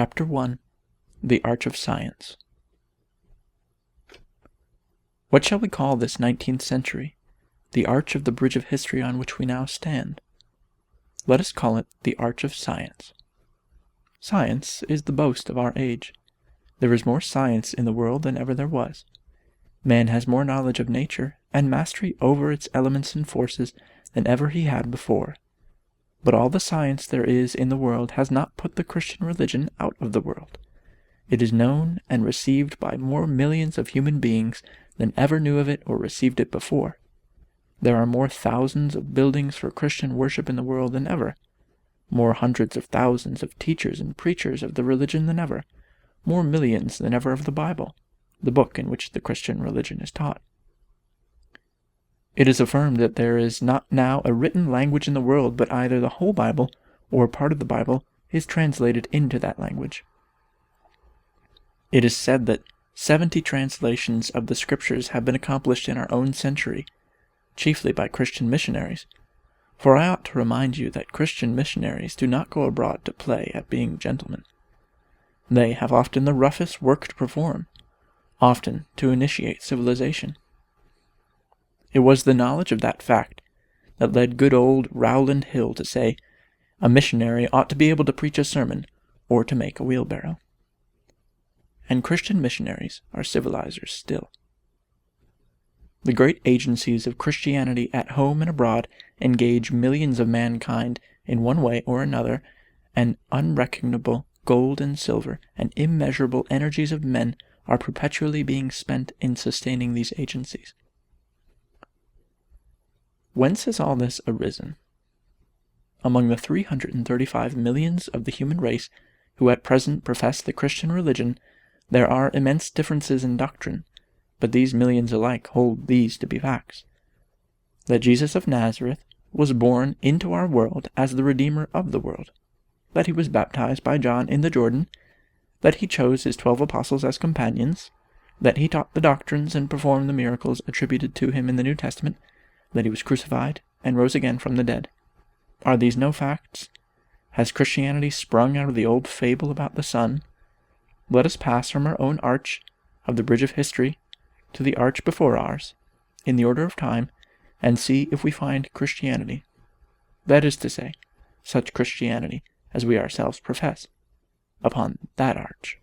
Chapter 1. The Arch of Science. What shall we call this 19th century, the arch of the bridge of history on which we now stand? Let us call it the Arch of Science. Science is the boast of our age. There is more science in the world than ever there was. Man has more knowledge of nature and mastery over its elements and forces than ever he had before. But all the science there is in the world has not put the Christian religion out of the world. It is known and received by more millions of human beings than ever knew of it or received it before. There are more thousands of buildings for Christian worship in the world than ever, more hundreds of thousands of teachers and preachers of the religion than ever, more millions than ever of the Bible, the book in which the Christian religion is taught. It is affirmed that there is not now a written language in the world, but either the whole Bible or part of the Bible is translated into that language. It is said that 70 translations of the Scriptures have been accomplished in our own century, chiefly by Christian missionaries, for I ought to remind you that Christian missionaries do not go abroad to play at being gentlemen. They have often the roughest work to perform, often to initiate civilization. It was the knowledge of that fact that led good old Rowland Hill to say, a missionary ought to be able to preach a sermon or to make a wheelbarrow. And Christian missionaries are civilizers still. The great agencies of Christianity at home and abroad engage millions of mankind in one way or another, and unreckonable gold and silver and immeasurable energies of men are perpetually being spent in sustaining these agencies. Whence has all this arisen? Among the 335 millions of the human race who at present profess the Christian religion, there are immense differences in doctrine, but these millions alike hold these to be facts: that Jesus of Nazareth was born into our world as the Redeemer of the world, that he was baptized by John in the Jordan, that he chose his 12 apostles as companions, that he taught the doctrines and performed the miracles attributed to him in the New Testament, that he was crucified and rose again from the dead. Are these no facts? Has Christianity sprung out of the old fable about the sun? Let us pass from our own arch of the bridge of history to the arch before ours, in the order of time, and see if we find Christianity, that is to say, such Christianity as we ourselves profess, upon that arch.